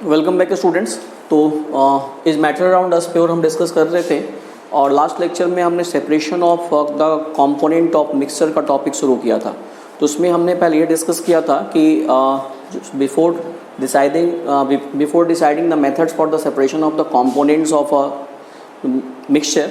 Welcome back students. तो इस matter around us पे और हम डिस्कस कर रहे थे और लास्ट लेक्चर में हमने separation of the component of mixture का टॉपिक शुरू किया था। तो उसमें हमने पहले ये डिस्कस किया था कि before deciding the methods for the separation of the components of a mixture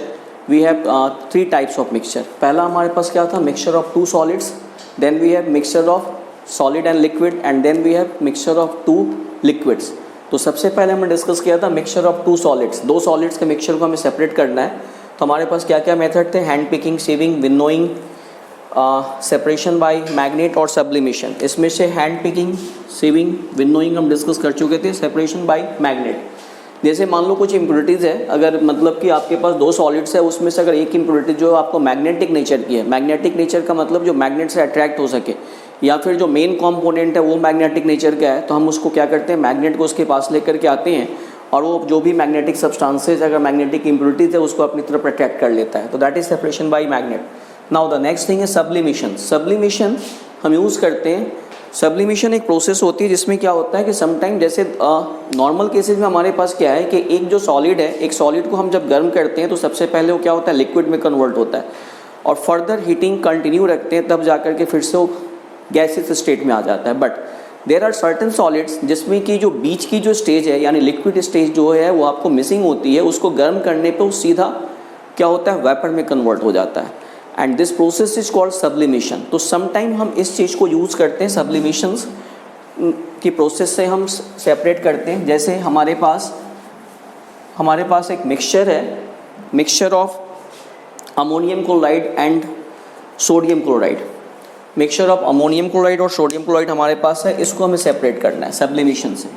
we have three types of mixture. पहला हमारे पास क्या था, mixture of two solids, then we have mixture of solid and liquid and then we have mixture of two liquids. तो सबसे पहले हमने discuss किया था मिक्सचर ऑफ टू सॉलिड्स, दो सॉलिड्स के मिक्सचर को हमें सेपरेट करना है। तो हमारे पास क्या क्या मेथड थे, hand picking, sieving, winnowing, separation by magnet और सब्लिमेशन। इसमें से हैंड पिकिंग, सीविंग, विनोइंग हम डिस्कस कर चुके थे। सेपरेशन बाय मैग्नेट, जैसे मान लो कुछ इम्प्योरिटीज़ है, अगर मतलब कि आपके पास दो सॉलिड्स है, उसमें से अगर एक इम्प्योरिटी जो आपको मैग्नेटिक नेचर की है, मैग्नेटिक नेचर का मतलब जो मैग्नेट से अट्रैक्ट हो सके, या फिर जो मेन कंपोनेंट है वो मैग्नेटिक नेचर का है, तो हम उसको क्या करते हैं, मैग्नेट को उसके पास लेकर के आते हैं और वो जो भी मैग्नेटिक सब्सटेंसेज, अगर मैग्नेटिक इम्प्योरिटीज है, उसको अपनी तरफ अट्रैक्ट कर लेता है। तो that is separation by magnet. Now the next thing is sublimation. Sublimation हम यूज़ करते हैं। सब्लिमेशन एक प्रोसेस होती है जिसमें क्या होता है कि समटाइम जैसे नॉर्मल केसेस में हमारे पास क्या है कि एक जो सॉलिड है, एक सॉलिड को हम जब गर्म करते हैं तो सबसे पहले वो क्या होता है, लिक्विड में कन्वर्ट होता है और फर्दर हीटिंग कंटिन्यू रखते हैं, तब जाकर के फिर से वो गैसेस स्टेट में आ जाता है। But there are certain solids जिसमें कि जो बीच की जो स्टेज है, यानी लिक्विड स्टेज जो है वो आपको मिसिंग होती है, उसको गर्म करने पे वो सीधा क्या होता है, वेपर में कन्वर्ट हो जाता है। And this process is called sublimation. तो समटाइम हम इस चीज़ को यूज़ करते हैं, सब्लिमेशंस की प्रोसेस से हम सेपरेट करते हैं। जैसे हमारे पास एक मिक्सचर है, mixture of ammonium chloride and sodium chloride. Mixture of ammonium chloride और सोडियम क्लोराइड हमारे पास है, इसको हमें सेपरेट करना है सब्लिमेशन से।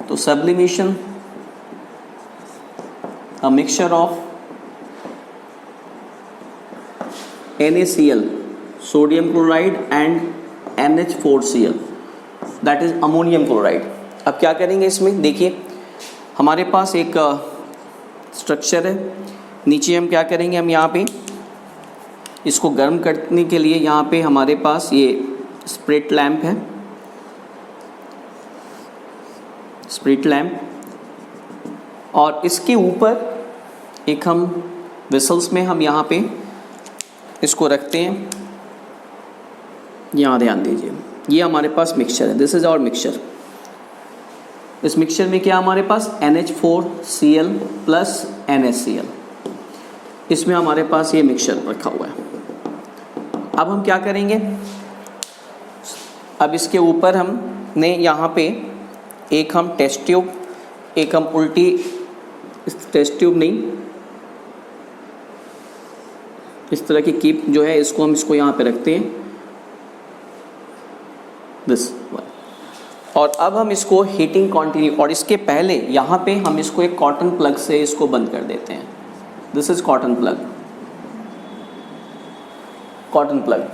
तो sublimation, a mixture of NaCl, sodium chloride and NH4Cl, that is ammonium chloride. अब क्या करेंगे इसमें, देखिए हमारे पास एक स्ट्रक्चर है, नीचे हम क्या करेंगे, हम यहाँ पे इसको गर्म करने के लिए यहाँ पे हमारे पास ये स्प्रिट लैंप है, स्प्रिट लैंप, और इसके ऊपर एक हम वेसल्स में हम यहाँ पे इसको रखते हैं। यहाँ ध्यान दीजिए, ये हमारे पास मिक्सचर है, दिस इज आवर मिक्सचर। इस मिक्सचर में क्या हमारे पास NH4Cl प्लस NaCl, इसमें हमारे पास ये मिक्सचर रखा हुआ है। अब हम क्या करेंगे, अब इसके ऊपर हमने यहाँ पे एक हम टेस्ट ट्यूब, एक हम उल्टी, टेस्ट ट्यूब नहीं, इस तरह की कीप जो है, इसको हम इसको यहाँ पे रखते हैं, दिस। और अब हम इसको हीटिंग कंटिन्यू, और इसके पहले यहाँ पे हम इसको एक कॉटन प्लग से इसको बंद कर देते हैं। This is cotton plug, cotton plug.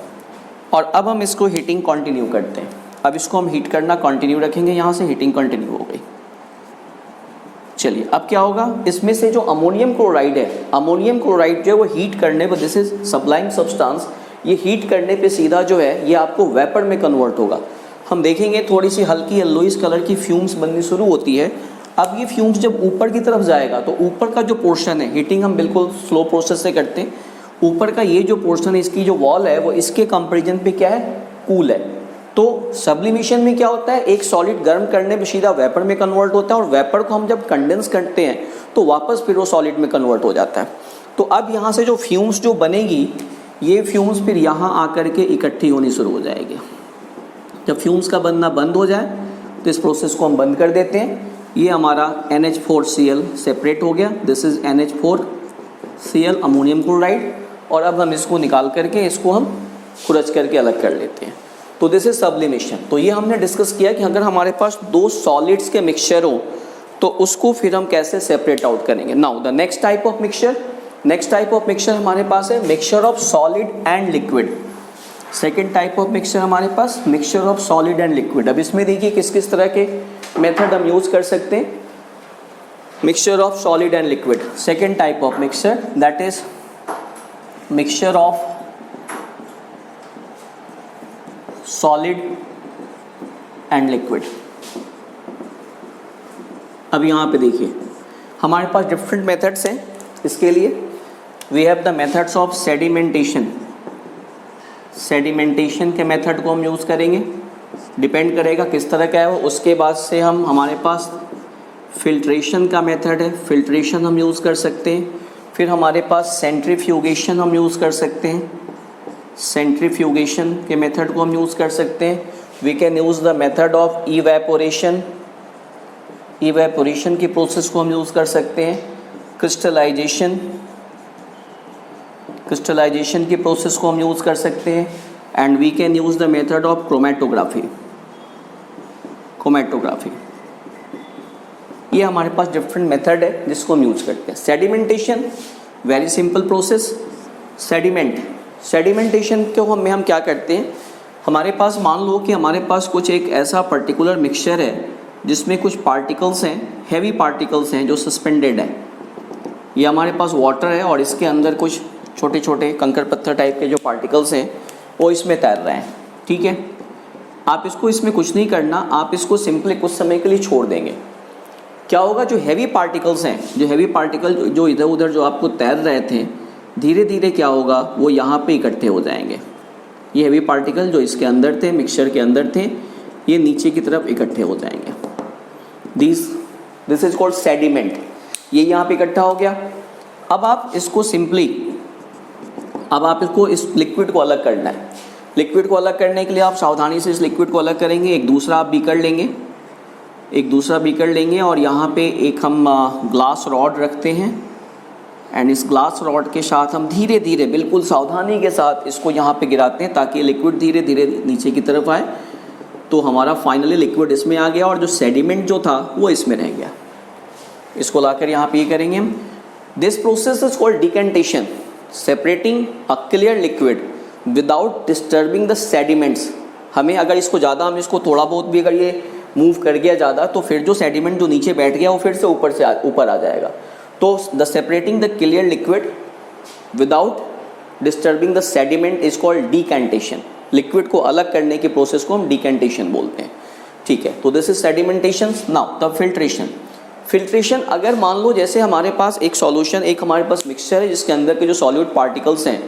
और अब हम इसको हीटिंग कंटिन्यू करते हैं। अब इसको हम हीट करना कंटिन्यू रखेंगे, यहाँ से हीटिंग कंटिन्यू हो गई। चलिए अब क्या होगा, इसमें से जो अमोनियम क्लोराइड है, अमोनियम क्लोराइड जो है वो हीट करने पर, दिस इज सब्लाइम सब्सटेंस, ये हीट करने पे सीधा जो है ये आपको वेपर में कन्वर्ट होगा। हम देखेंगे थोड़ी सी हल्की येलोइश कलर की फ्यूम्स बननी शुरू होती है। अब ये फ्यूम्स जब ऊपर की तरफ जाएगा तो ऊपर का जो पोर्शन है, हीटिंग हम बिल्कुल स्लो प्रोसेस से करते हैं, ऊपर का ये जो पोर्शन है, इसकी जो वॉल है वो इसके कंपैरिजन पे क्या है, कूल है। तो सब्लिमेशन में क्या होता है, एक सॉलिड गर्म करने पे सीधा वेपर में कन्वर्ट होता है, और वेपर को हम जब कंडेंस करते हैं तो वापस फिर वो सॉलिड में कन्वर्ट हो जाता है। तो अब यहाँ से जो फ्यूम्स जो बनेगी, ये फ्यूम्स फिर यहाँ आकर के इकट्ठी होनी शुरू हो जाएगी। जब फ्यूम्स का बनना बंद हो जाए तो इस प्रोसेस को हम बंद कर देते हैं। ये हमारा NH4Cl सेपरेट हो गया, this is NH4Cl ammonium chloride. और अब हम इसको निकाल करके इसको हम खुरच करके अलग कर लेते हैं। तो दिस इज सब्लिमेशन। तो ये हमने डिस्कस किया कि अगर हमारे पास दो सॉलिड्स के मिक्सचर हो तो उसको फिर हम कैसे सेपरेट आउट करेंगे। Now the next type of mixture, next type of mixture हमारे पास है mixture of solid and liquid. Second type of mixture हमारे पास mixture of solid and liquid. अब इसमें देखिए किस किस तरह के मेथड हम यूज कर सकते हैं। Mixture of solid and liquid, second type of mixture, that is mixture of solid and liquid. अब यहाँ पे देखिए हमारे पास डिफरेंट मेथड्स हैं इसके लिए। We have the methods of sedimentation. Sedimentation के मेथड को हम यूज़ करेंगे, डिपेंड करेगा किस तरह का है वो। उसके बाद से हम हमारे पास फिल्ट्रेशन का मेथड है, फिल्ट्रेशन हम यूज़ कर सकते हैं। फिर हमारे पास सेंट्रीफ्यूगेशन हम यूज़ कर सकते हैं, सेंट्रीफ्यूगेशन के मेथड को हम यूज़ कर सकते हैं। We can use the method of evaporation, evaporation की प्रोसेस को हम यूज़ कर सकते हैं। क्रिस्टलाइजेशन, क्रिस्टलाइजेशन की प्रोसेस को हम यूज़ कर सकते हैं। And we can use the method of chromatography, chromatography. ये हमारे पास डिफरेंट मेथड है जिसको हम यूज़ करते हैं। Sedimentation, very simple process. Sedimentation को हम क्या करते हैं, हमारे पास मान लो कि हमारे पास कुछ एक ऐसा पर्टिकुलर मिक्सचर है जिसमें कुछ पार्टिकल्स हैं, हैवी पार्टिकल्स हैं जो सस्पेंडेड हैं। ये हमारे पास वाटर है और इसके अंदर कुछ छोटे छोटे कंकर पत्थर टाइप के जो पार्टिकल्स हैं वो इसमें तैर रहे हैं, ठीक है। आप इसको इसमें कुछ नहीं करना, आप इसको सिंपली कुछ समय के लिए छोड़ देंगे। क्या होगा, जो हैवी पार्टिकल्स हैं, जो हैवी पार्टिकल जो इधर उधर जो आपको तैर रहे थे, धीरे धीरे क्या होगा, वो यहाँ पे इकट्ठे हो जाएंगे। ये हैवी पार्टिकल जो इसके अंदर थे, मिक्सचर के अंदर थे, ये नीचे की तरफ इकट्ठे हो जाएंगे। This is called sediment. ये यहाँ पे इकट्ठा हो गया। अब आप इसको सिंपली, अब आप इसको इस लिक्विड को अलग करना है। लिक्विड को अलग करने के लिए आप सावधानी से इस लिक्विड को अलग करेंगे। एक दूसरा आप बीकर लेंगे, एक दूसरा बीकर लेंगे और यहाँ पे एक हम ग्लास रॉड रखते हैं। एंड इस ग्लास रॉड के साथ हम धीरे धीरे बिल्कुल सावधानी के साथ इसको यहाँ पे गिराते हैं ताकि लिक्विड धीरे धीरे नीचे की तरफ आए। तो हमारा फाइनली लिक्विड इसमें आ गया और जो सेडिमेंट जो था वो इसमें रह गया। इसको लाकर यहाँ पे ये करेंगे हम। This process is called decantation, separating a clear liquid without disturbing the sediments. हमें अगर इसको ज़्यादा, हम इसको थोड़ा बहुत भी अगर ये मूव कर गया ज़्यादा तो फिर जो सेडिमेंट जो नीचे बैठ गया वो फिर से ऊपर आ जाएगा। तो the separating the clear liquid without disturbing the sediment is called decantation. Liquid को अलग करने की प्रोसेस को हम डिकेंटेशन बोलते हैं, ठीक है। तो this is sedimentation. Now the filtration. Filtration, अगर मान लो जैसे हमारे पास एक सॉल्यूशन, एक हमारे पास मिक्सचर है जिसके अंदर के जो सॉल्यूट पार्टिकल्स हैं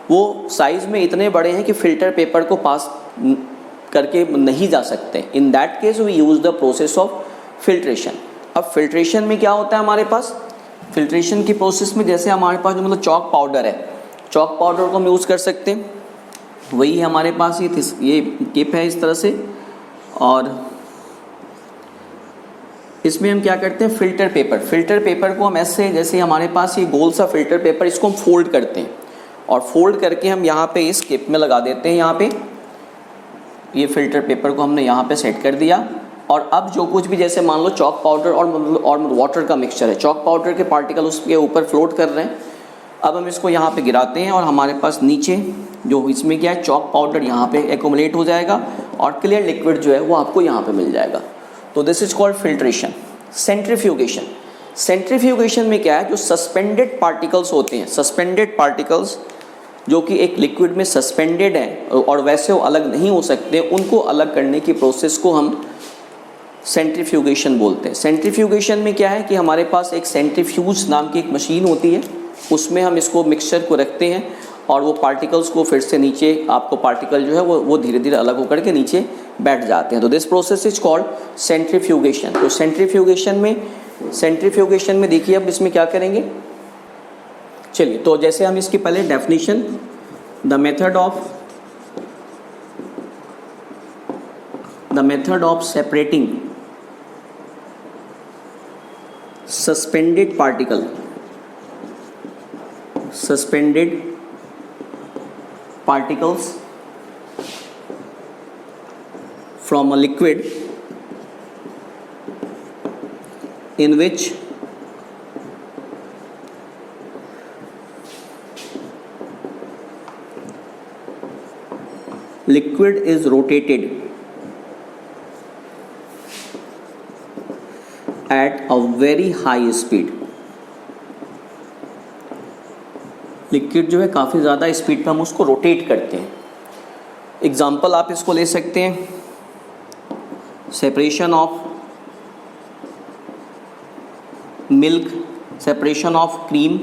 वो साइज़ में इतने बड़े हैं कि फिल्टर पेपर को पास करके नहीं जा सकते। In that case we use the process of filtration. अब फिल्ट्रेशन में क्या होता है हमारे पास, फिल्ट्रेशन की प्रोसेस में जैसे हमारे पास जो मतलब चॉक पाउडर है, चॉक पाउडर को हम यूज़ कर सकते हैं। वही हमारे पास ये टिप है इस तरह से, और इसमें हम क्या करते हैं, फिल्टर पेपर को हम ऐसे, जैसे हमारे पास ये गोल सा फिल्टर पेपर, इसको हम फोल्ड करते हैं और फोल्ड करके हम यहाँ पे इस टिप में लगा देते हैं। यहाँ पे ये फिल्टर पेपर को हमने यहाँ पे सेट कर दिया। और अब जो कुछ भी, जैसे मान लो चॉक पाउडर और वाटर का मिक्सचर है, चॉक पाउडर के पार्टिकल उसके ऊपर फ्लोट कर रहे हैं। अब हम इसको यहाँ पे गिराते हैं और हमारे पास नीचे जो इसमें क्या है, चॉक पाउडर यहाँ पे एक्यूमुलेट हो जाएगा और क्लियर लिक्विड जो है वो आपको यहाँ पे मिल जाएगा। तो this is called filtration. Centrifugation, centrifugation में क्या है, जो सस्पेंडेड पार्टिकल्स होते हैं, सस्पेंडेड पार्टिकल्स जो कि एक लिक्विड में सस्पेंडेड हैं और वैसे वो अलग नहीं हो सकते, उनको अलग करने की प्रोसेस को हम सेंट्रीफ्यूगेशन बोलते हैं। सेंट्रीफ्यूगेशन में क्या है कि हमारे पास एक सेंट्रीफ्यूज नाम की एक मशीन होती है, उसमें हम इसको मिक्सचर को रखते हैं और वो पार्टिकल्स को फिर से नीचे, आपको पार्टिकल जो है वो धीरे धीरे अलग होकर के नीचे बैठ जाते हैं। तो this process is called centrifugation. तो सेंट्रीफ्यूगेशन में देखिए अब इसमें क्या करेंगे, चलिए तो जैसे हम इसकी पहले definition, the method of separating suspended particles from a liquid in which liquid is rotated at a very high speed। Liquid जो है काफ़ी ज़्यादा स्पीड पे हम उसको रोटेट करते हैं। एग्जाम्पल आप इसको ले सकते हैं, separation of milk, separation of cream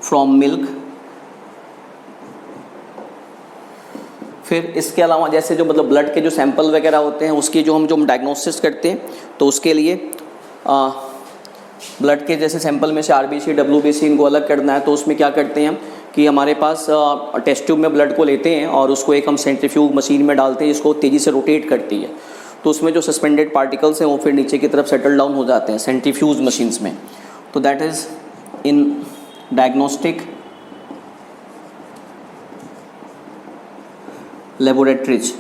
from milk. फिर इसके अलावा जैसे जो मतलब ब्लड के जो सैंपल वगैरह होते हैं उसकी जो हम डायग्नोसिस करते हैं, तो उसके लिए ब्लड के जैसे सैंपल में से RBC WBC इनको अलग करना है, तो उसमें क्या करते हैं हम कि हमारे पास टेस्ट ट्यूब में ब्लड को लेते हैं और उसको एक हम सेंट्रीफ्यूज मशीन में डालते हैं जिसको तेज़ी से रोटेट करती है, तो उसमें जो सस्पेंडेड पार्टिकल्स हैं वो फिर नीचे की तरफ सेटल डाउन हो जाते हैं सेंट्रीफ्यूज मशीन्स में। तो that is in diagnostic laboratories.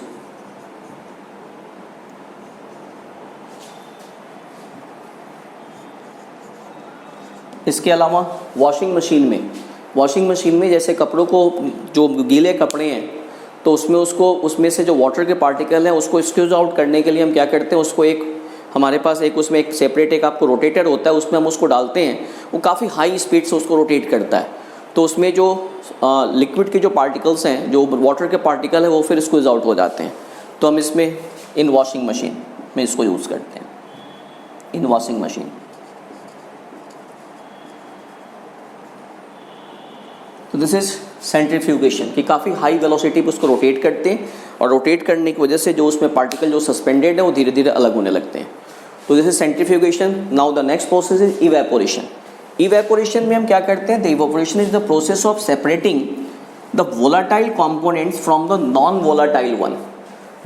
इसके अलावा वॉशिंग मशीन में जैसे कपड़ों को, जो गीले कपड़े हैं तो उसमें से जो वाटर के पार्टिकल हैं उसको स्क्यूज आउट करने के लिए हम क्या करते हैं, उसको हमारे पास उसमें एक सेपरेट एक आपको रोटेटर होता है, उसमें हम उसको डालते हैं, वो काफ़ी हाई स्पीड से उसको रोटेट करता है, तो उसमें जो लिक्विड के जो पार्टिकल्स हैं, जो वाटर के पार्टिकल है, वो फिर स्क्यूज आउट हो जाते हैं। तो हम इसमें इन वॉशिंग मशीन में इसको यूज़ करते हैं, इन वॉशिंग मशीन। तो दिस इज सेंट्रीफ्यूगेशन कि काफ़ी हाई वेलोसिटी पर उसको रोटेट करते हैं और रोटेट करने की वजह से जो उसमें पार्टिकल जो सस्पेंडेड है वो धीरे धीरे अलग होने लगते हैं। तो this is centrifugation. Now the next process is evaporation. Evaporation में हम क्या करते हैं, the evaporation is the process of separating the volatile components from the non volatile one.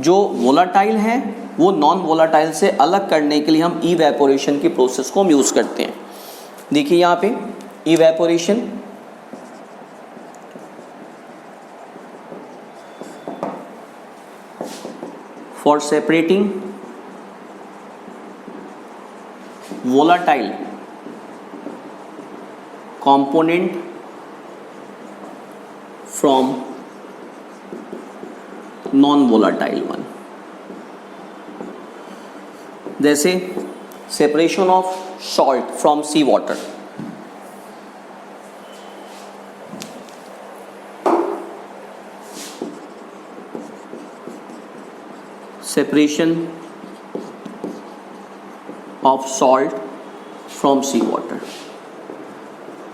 जो वोलाटाइल है वो नॉन वोलाटाइल से अलग करने के लिए हम इवेपोरेशन की प्रोसेस को हम यूज़ करते हैं। देखिए यहाँ पे evaporation for separating volatile component from non-volatile one। जैसे separation of salt from sea water, separation of salt from sea water.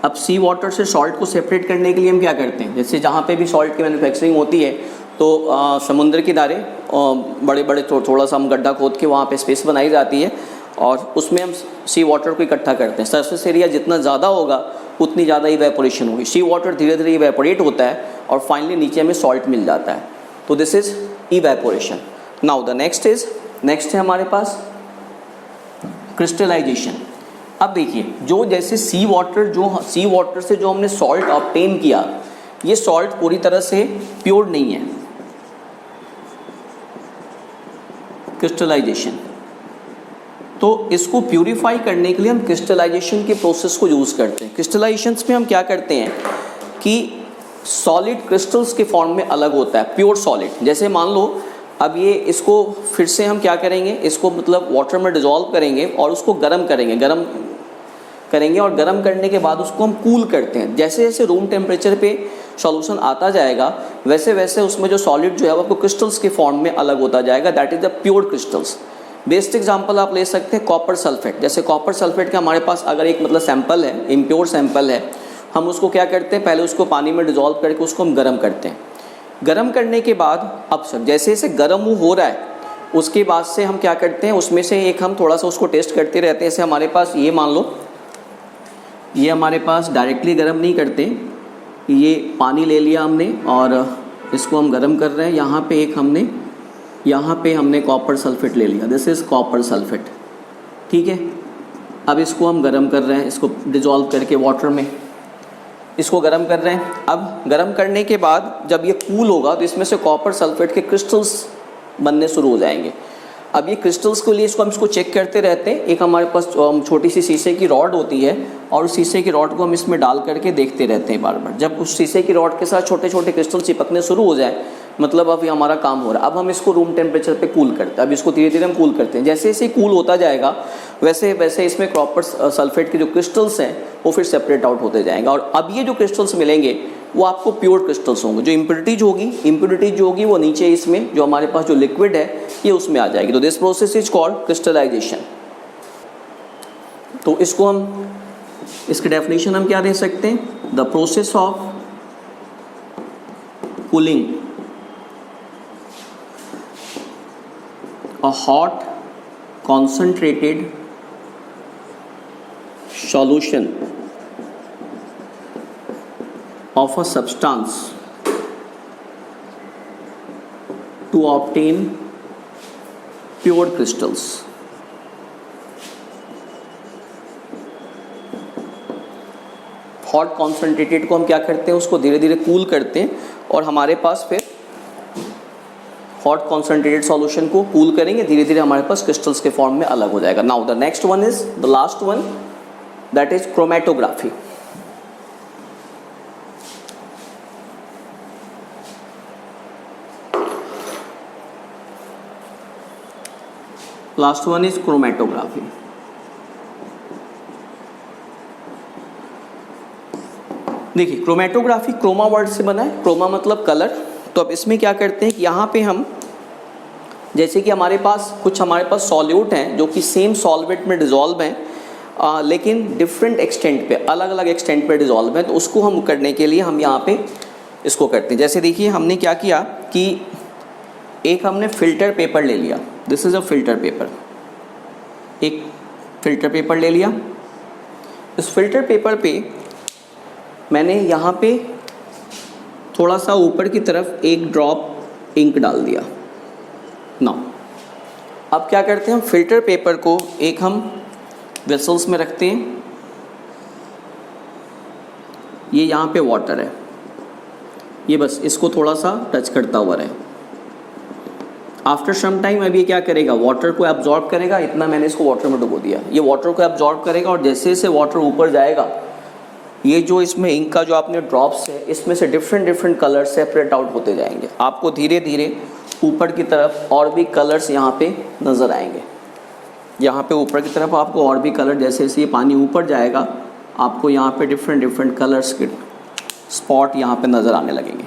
अब सी वाटर से सॉल्ट को सेपरेट करने के लिए हम क्या करते हैं, जैसे जहाँ पे भी सॉल्ट की मैन्युफैक्चरिंग होती है तो समुद्र किनारे बड़े बड़े थोड़ा सा हम गड्ढा खोद के वहाँ पे स्पेस बनाई जाती है और उसमें हम सी वाटर को इकट्ठा करते हैं। सरफेस एरिया जितना ज़्यादा होगा उतनी ज़्यादा इवेपोरेशन होगी। सी वाटर धीरे धीरे इवेपोरेट होता है और फाइनली नीचे हमें सॉल्ट मिल जाता है। तो this is evaporation. Now the next है हमारे पास क्रिस्टलाइजेशन। अब देखिए जो जैसे सी वाटर से जो हमने सॉल्ट ऑब्टेन किया, ये सॉल्ट पूरी तरह से प्योर नहीं है। क्रिस्टलाइजेशन, तो इसको प्यूरिफाई करने के लिए हम क्रिस्टलाइजेशन के प्रोसेस को यूज़ करते हैं। क्रिस्टलाइजेशन में हम क्या करते हैं कि सॉलिड क्रिस्टल्स के फॉर्म में अलग होता है प्योर सॉलिड। जैसे मान लो अब ये इसको फिर से हम क्या करेंगे, इसको मतलब वाटर में डिज़ोल्व करेंगे और उसको गर्म करेंगे और गर्म करने के बाद उसको हम कूल करते हैं। जैसे जैसे रूम टेम्परेचर पे सॉल्यूशन आता जाएगा वैसे वैसे उसमें जो सॉलिड जो है वो आपको क्रिस्टल्स के फॉर्म में अलग होता जाएगा। That is the pure crystals. Best example आप ले सकते हैं कॉपर सल्फेट। जैसे कॉपर सल्फेट का हमारे पास अगर एक मतलब सैंपल है, इम्प्योर सैंपल है, हम उसको क्या करते हैं, पहले उसको पानी में डिज़ोल्व करके उसको हम गर्म करते हैं। गर्म करने के बाद अब सब जैसे जैसे गर्म हो रहा है उसके बाद से हम क्या करते हैं, उसमें से एक हम थोड़ा सा उसको टेस्ट करते रहते हैं। जैसे हमारे पास ये मान लो, ये हमारे पास डायरेक्टली गर्म नहीं करते, ये पानी ले लिया हमने और इसको हम गर्म कर रहे हैं। यहाँ पे हमने कॉपर सल्फेट ले लिया। दिस इज़ कॉपर सल्फेट, ठीक है। अब इसको हम गर्म कर रहे हैं, इसको डिज़ोल्व करके वाटर में इसको गर्म कर रहे हैं। अब गर्म करने के बाद जब ये कूल होगा तो इसमें से कॉपर सल्फेट के क्रिस्टल्स बनने शुरू हो जाएंगे। अब ये क्रिस्टल्स के लिए हम इसको चेक करते रहते हैं। एक हमारे पास छोटी सी शीशे की रॉड होती है और उस शीशे की रॉड को हम इसमें डाल करके देखते रहते हैं बार बार। जब उस शीशे की रॉड के साथ छोटे छोटे क्रिस्टल चिपकने शुरू हो जाए मतलब अब ये हमारा काम हो रहा है। अब हम इसको रूम टेम्परेचर पे कूल करते हैं। अब इसको धीरे धीरे हम कूल करते हैं। जैसे जैसे कूल होता जाएगा वैसे वैसे इसमें कॉपर सल्फेट के जो क्रिस्टल्स हैं वो फिर सेपरेट आउट होते जाएंगे और अब ये जो क्रिस्टल्स मिलेंगे वो आपको प्योर क्रिस्टल्स होंगे। जो इम्प्योरिटीज होगी वो नीचे इसमें जो हमारे पास जो लिक्विड है ये उसमें आ जाएगी। तो this process is called crystallisation. तो इसको हम, इसकी डेफिनेशन हम क्या दे सकते हैं, the process of cooling a hot concentrated solution of a substance to obtain pure crystals. Hot concentrated को हम क्या करते हैं, उसको धीरे धीरे कूल करते हैं और हमारे पास फिर हॉट कॉन्सेंट्रेटेड सॉल्यूशन को कूल करेंगे, धीरे धीरे हमारे पास क्रिस्टल्स के फॉर्म में अलग हो जाएगा. Now the next one is the last one, that is chromatography. Last one is chromatography. देखिए क्रोमेटोग्राफी क्रोमा वर्ड से बना है, क्रोमा मतलब कलर. तो अब इसमें क्या करते हैं कि यहाँ पे हम, जैसे कि हमारे पास सॉल्यूट हैं जो कि सेम सॉल्वेंट में डिज़ोल्व हैं, लेकिन डिफरेंट एक्सटेंट पे, अलग अलग एक्सटेंट पे डिज़ोल्व हैं. तो उसको हम करने के लिए हम यहाँ पे इसको करते हैं. जैसे देखिए हमने क्या किया कि एक हमने फ़िल्टर पेपर ले लिया, this is a filter paper. एक फ़िल्टर पेपर ले लिया. इस फ़िल्टर पेपर पे मैंने यहाँ पे थोड़ा सा ऊपर की तरफ एक ड्रॉप इंक डाल दिया. नाउ अब क्या करते हैं, हम फिल्टर पेपर को एक हम वेसल्स में रखते हैं. ये यहाँ पे वाटर है, ये बस इसको थोड़ा सा टच करता हुआ रहे. आफ्टर सम टाइम अब ये क्या करेगा, वाटर को एब्जॉर्ब करेगा. इतना मैंने इसको वाटर में डुबो दिया, ये वाटर को एब्जॉर्ब करेगा और जैसे जैसे वाटर ऊपर जाएगा, ये जो इसमें इंक का जो आपने ड्रॉप्स है, इसमें से डिफरेंट कलर सेपरेट आउट होते जाएंगे. आपको धीरे धीरे ऊपर की तरफ और भी कलर्स यहाँ पे नज़र आएंगे. यहाँ पे ऊपर की तरफ आपको और भी कलर, जैसे जैसे ये पानी ऊपर जाएगा, आपको यहाँ पे डिफरेंट कलर्स के स्पॉट यहाँ पे नज़र आने लगेंगे.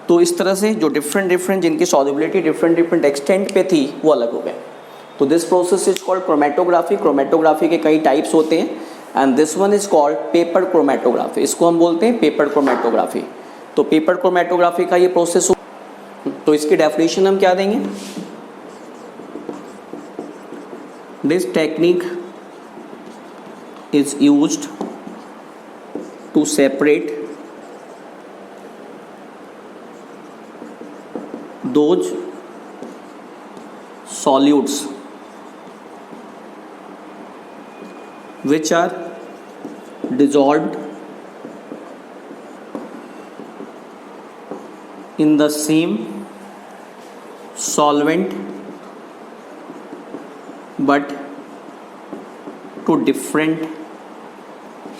तो इस तरह से जो डिफरेंट जिनकी सॉल्युबिलिटी डिफरेंट एक्सटेंट पे थी वो अलग हो गए. तो this process is called chromatography. Chromatography के कई टाइप्स होते हैं and this one is called paper chromatography. इसको हम बोलते हैं पेपर क्रोमेटोग्राफी. तो पेपर क्रोमेटोग्राफी का ये प्रोसेस हो, तो इसकी डेफिनेशन हम क्या देंगे, this technique is used to separate those solutes which are dissolved in the same solvent but to different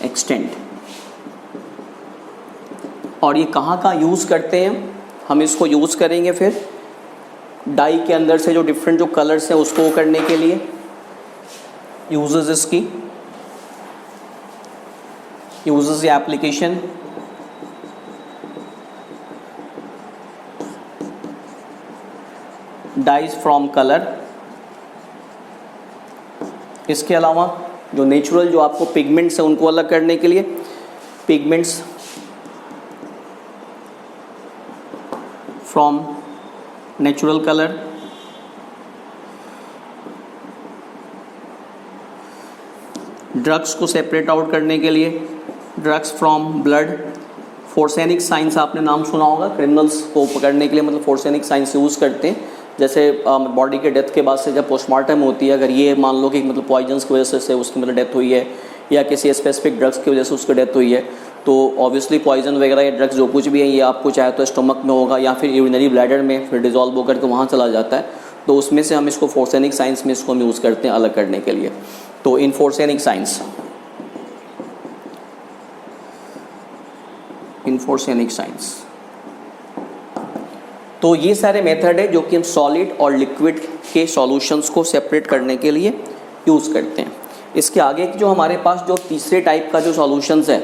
extent. और ये कहाँ का यूज़ करते हैं हम, इसको यूज़ करेंगे फिर डाई के अंदर से जो डिफरेंट जो कलर्स हैं उसको करने के लिए. यूजेस इसकी, यूजेस या एप्लीकेशन, डाइज फ्रॉम कलर. इसके अलावा जो नेचुरल जो आपको पिगमेंट्स हैं उनको अलग करने के लिए pigments from natural colour. Drugs को सेपरेट आउट करने के लिए ड्रग्स फ्रॉम ब्लड. फोर्सेनिक साइंस आपने नाम सुना होगा, क्रिमिनल्स को पकड़ने के लिए मतलब फोर्सेनिक साइंस यूज़ करते हैं. जैसे बॉडी के डेथ के बाद से जब पोस्टमार्टम होती है, अगर ये मान लो कि मतलब पॉइजन्स की वजह से उसकी मतलब डेथ हुई है या किसी स्पेसिफिक ड्रग्स की वजह से उसकी डेथ हुई है, तो ऑब्वियसली पॉइजन वगैरह या ड्रग्स जो कुछ भी है ये आपको चाहे तो स्टमक में होगा या फिर यूरिनरी ब्लैडर में फिर डिजॉल्व होकर के वहाँ चला जाता है. तो उसमें से हम इसको फोर्सेनिक साइंस में इसको हम यूज़ करते हैं अलग करने के लिए. तो इन फोर्सेनिक साइंस तो ये सारे मेथड है जो कि हम सॉलिड और लिक्विड के सॉल्यूशंस को सेपरेट करने के लिए यूज़ करते हैं. इसके आगे जो हमारे पास जो तीसरे टाइप का जो सॉल्यूशंस है,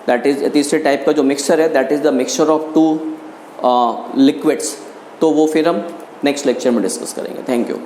दैट इज़ तीसरे टाइप का जो मिक्सचर है, that is the mixture of two liquids. तो वो फिर हम नेक्स्ट लेक्चर में डिस्कस करेंगे. Thank you.